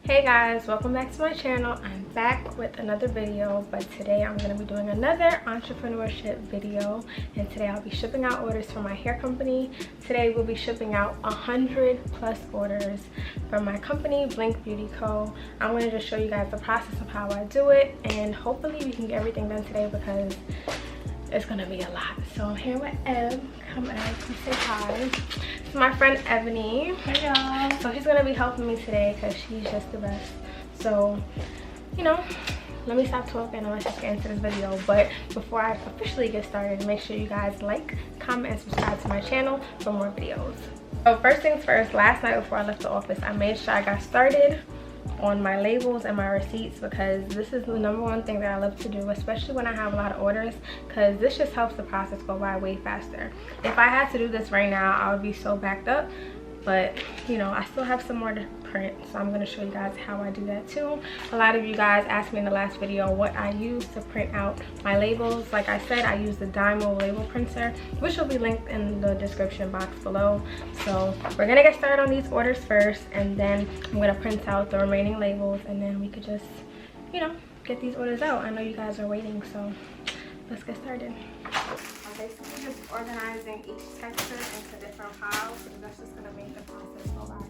Hey guys, welcome back to my channel. I'm back with another video, but today I'm going to be doing another entrepreneurship video, and today I'll be shipping out orders for my hair company. Today we'll be shipping out 100 plus orders from my company, Blink Beauty Co. I'm going to just show you guys the process of how I do it, and hopefully we can get everything done today because it's gonna be a lot. So I'm here with Ev. Come Ev, come say hi. It's my friend Ebony. Hey y'all. So she's gonna be helping me today because she's just the best. So, you know, let me stop talking and let's just get into this video. But before I officially get started, make sure you guys like, comment, and subscribe to my channel for more videos. So first things first, last night before I left the office, I made sure I got started on my labels and my receipts because this is the #1 thing that I love to do, especially when I have a lot of orders, because this just helps the process go by way faster. If I had to do this right now, I would be so backed up, but you know, I still have some more to print, so I'm going to show you guys how I do that too. A lot of you guys asked me in the last video what I use to print out my labels. Like I said, I use the Dymo label printer, which will be linked in the description box below. So we're gonna get started on these orders first, and then I'm gonna print out the remaining labels, and then we could just, you know, get these orders out. I know you guys are waiting, so let's get started. I'm basically just organizing each texture into different piles, because that's just gonna make the process go by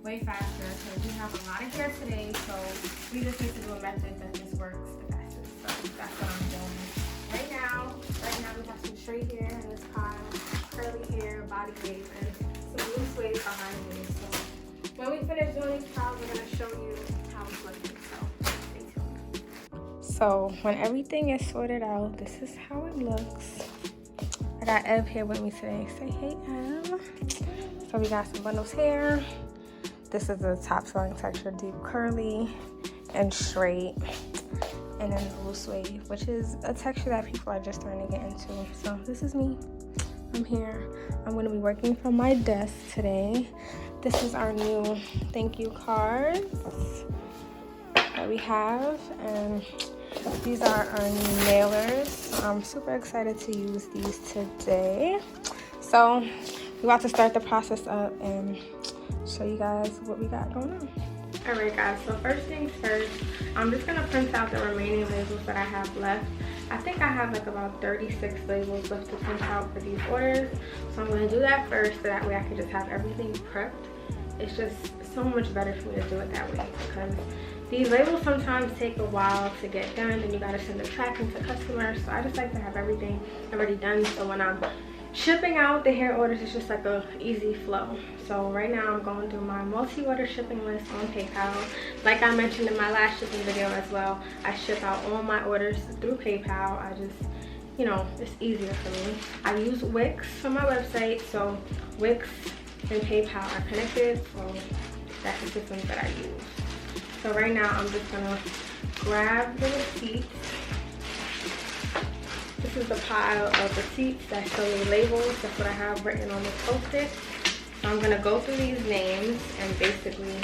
way faster, because we have a lot of hair today, so we just need to do a method that just works the fastest. So that's what I'm doing right now. We have some straight hair in this pile, curly hair, body wave, and some loose wave behind me. So when we finish doing these piles, we're gonna show you how it's looking. So stay tuned. So when everything is sorted out, this is how it looks. I got Ev here with me today. Say hey, Ev. So we got some bundles here. This is the top selling texture, deep curly and straight, and then the loose wave, which is a texture that people are just starting to get into. So this is me. I'm here. I'm going to be working from my desk today. This is our new thank you cards that we have, and these are our new mailers. I'm super excited to use these today. So we're about to start the process up and show you guys what we got going on. Alright guys, so first things first, I'm just going to print out the remaining labels that I have left. I think I have like about 36 labels left to print out for these orders. So I'm going to do that first, so that way I can just have everything prepped. It's just so much better for me to do it that way, because these labels sometimes take a while to get done, and you got to send the tracking to customers. So I just like to have everything already done, so when I'm shipping out the hair orders, it's just like a easy flow. So right now I'm going through my multi-order shipping list on PayPal. Like I mentioned in my last shipping video as well, I ship out all my orders through PayPal. I just, you know, it's easier for me. I use Wix for my website, so Wix and PayPal are connected, so that's the system that I use. So right now I'm just gonna grab the receipts. This is the pile of receipts that show me labels. That's what I have written on the Post-it. So I'm gonna go through these names and basically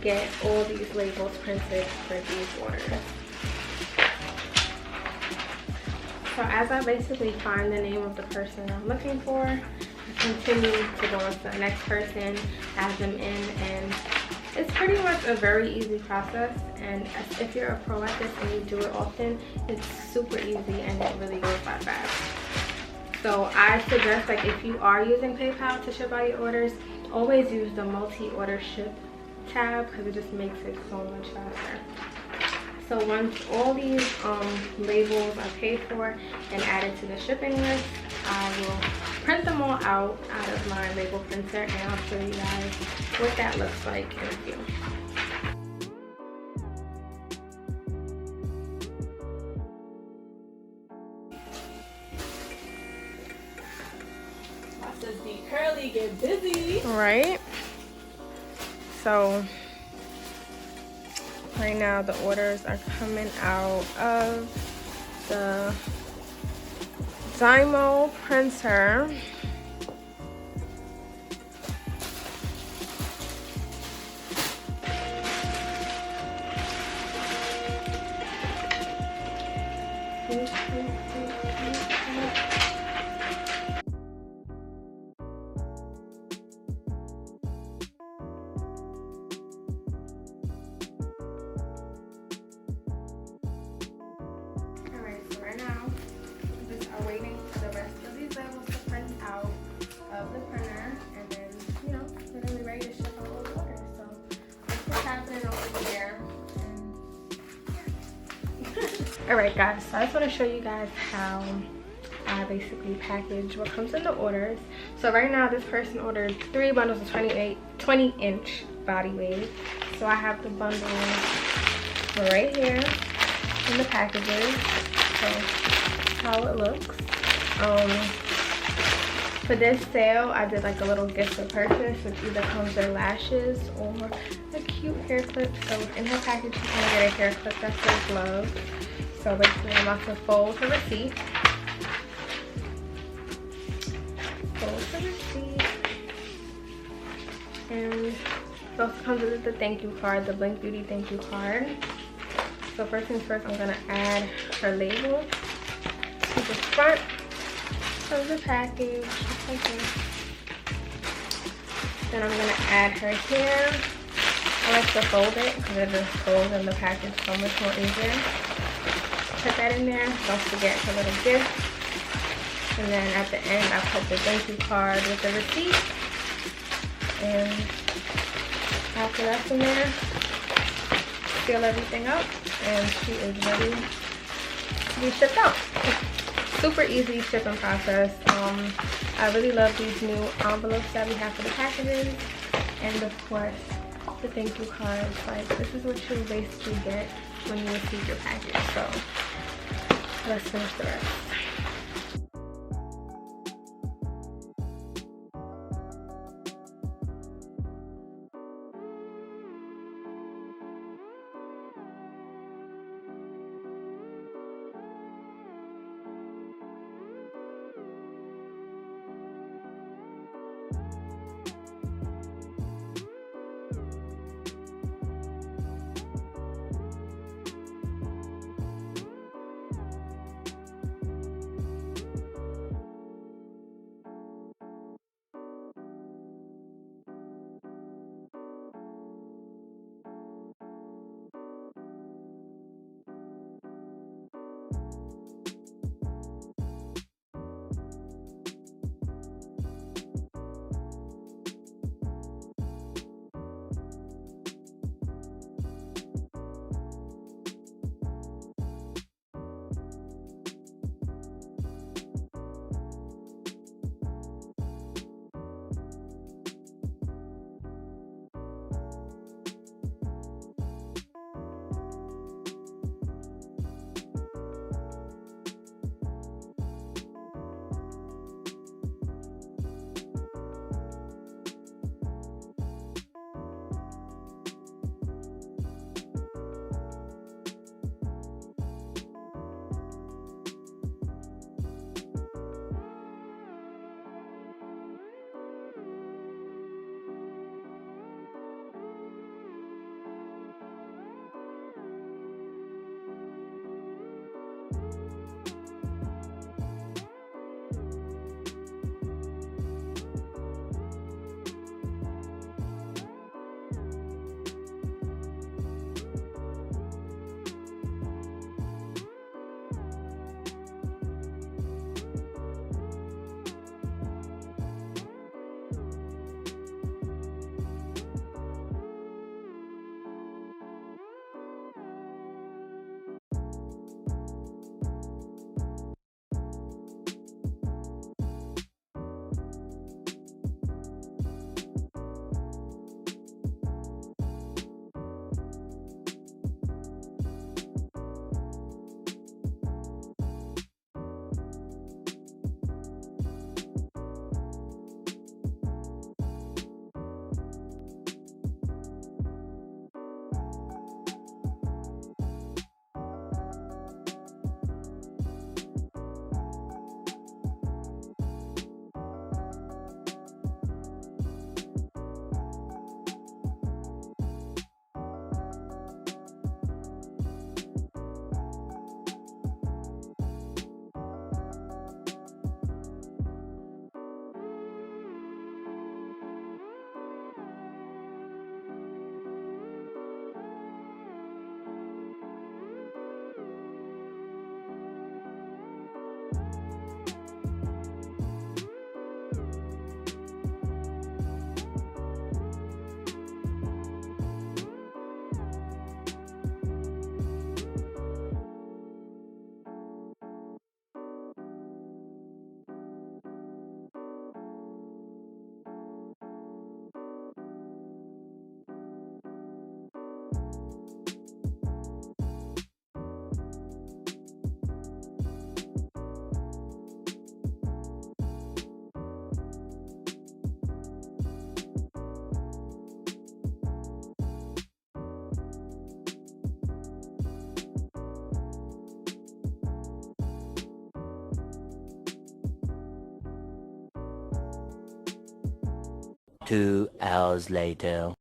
get all these labels printed for these orders. So as I basically find the name of the person I'm looking for, I continue to go on to the next person, add them in, and it's pretty much a very easy process, and if you're a pro at this and you do it often, it's super easy and it really goes by fast. So I suggest, like, if you are using PayPal to ship out your orders, always use the multi-order ship tab, because it just makes it so much faster. So once all these labels are paid for and added to the shipping list, I will print them all out of my label printer, and I'll show you guys what that looks like in a few. Process be curly, get busy. Right. So right now the orders are coming out of the Dymo printer. Alright guys, so I just want to show you guys how I basically package what comes in the orders. So right now this person ordered 3 bundles of 20-inch body waves. So I have the bundles right here in the packages. So how it looks. For this sale, I did like a little gift of purchase, which either comes with lashes or a cute hair clip. So in her package, she's gonna get a hair clip that says love. So basically, I'm about to fold her receipt. Fold her receipt. And it also comes with the thank you card, the Blink Beauty thank you card. So first things first, I'm gonna add her label to the front of the package, just like this. Then I'm gonna add her hair. I like to fold it because it just folds in the package so much more easier. Put that in there. Don't forget her little gift. And then at the end, I put the thank you card with the receipt. And after that's in there, seal everything up, and she is ready to be shipped out. Super easy shipping process. I really love these new envelopes that we have for the packages, and of course the thank you cards. Like, this is what you basically get when you receive your package. So let's finish the rest. 2 hours later.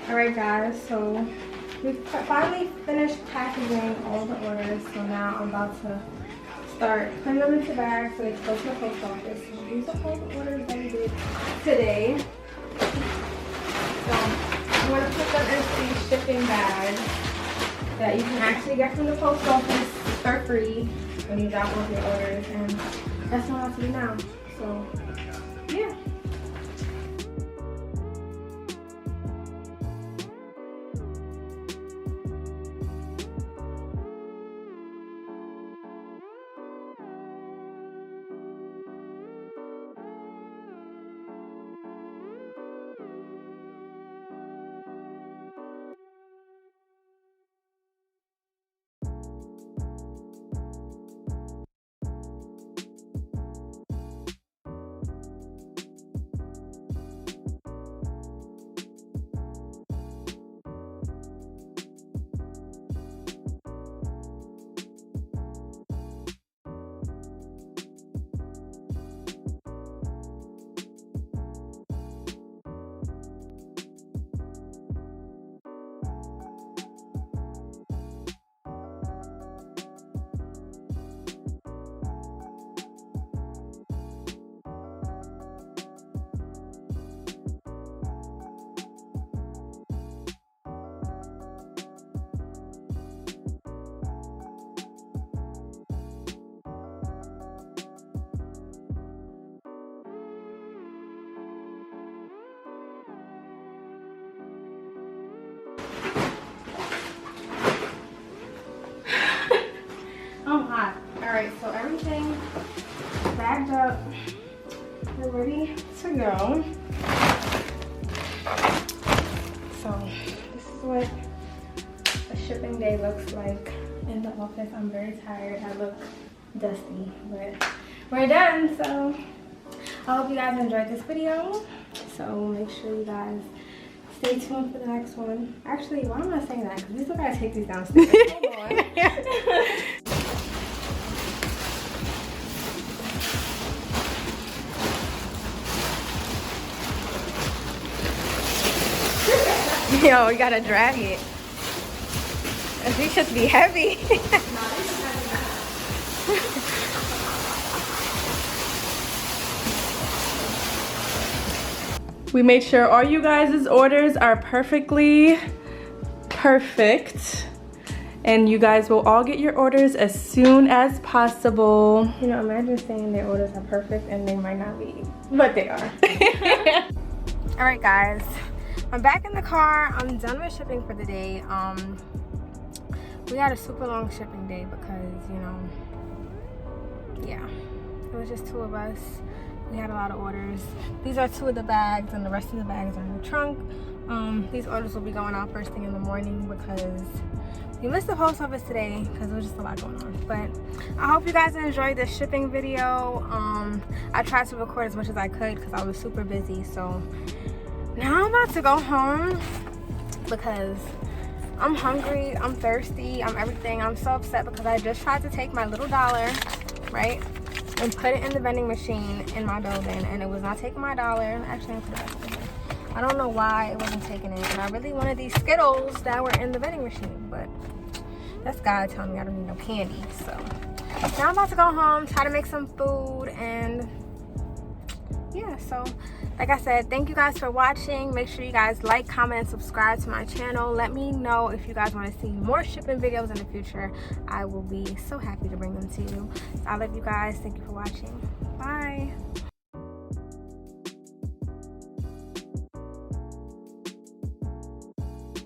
Alright guys, so we finally finished packaging all the orders, so now I'm about to start putting them into bags so they can go to the post office. So these are all the orders that we did today. So I'm going to put them into these shipping bags that you can actually get from the post office for free when you download your orders, and that's what I'm about to do now. So yeah. I'm hot. Alright, so everything bagged up. We're ready to go. So this is what a shipping day looks like in the office. I'm very tired. I look dusty, but we're done. So I hope you guys enjoyed this video. So make sure you guys stay tuned for the next one. Actually, why am I saying that? Because we still gotta take these downstairs. Hold on. Yo, you gotta drag it. These should be heavy. We made sure all you guys' orders are perfectly perfect. And you guys will all get your orders as soon as possible. You know, imagine saying their orders are perfect and they might not be, but they are. Alright guys, I'm back in the car. I'm done with shipping for the day. We had a super long shipping day because, you know, yeah, it was just 2 of us. We had a lot of orders. These are 2 of the bags and the rest of the bags are in the trunk. These orders will be going out first thing in the morning because we missed the post office today because there was just a lot going on. But I hope you guys enjoyed this shipping video. I tried to record as much as I could because I was super busy. So now I'm about to go home because I'm hungry, I'm thirsty, I'm everything. I'm so upset because I just tried to take my little dollar, right, and put it in the vending machine in my building, and it was not taking my dollar. Actually, I put it back in here. I don't know why it wasn't taking it, and I really wanted these Skittles that were in the vending machine, but that's God telling me I don't need no candy. So now I'm about to go home, try to make some food, and yeah, so like I said, thank you guys for watching. Make sure you guys like, comment, and subscribe to my channel. Let me know if you guys want to see more shipping videos in the future. I will be so happy to bring them to you. So I love you guys. Thank you for watching. Bye.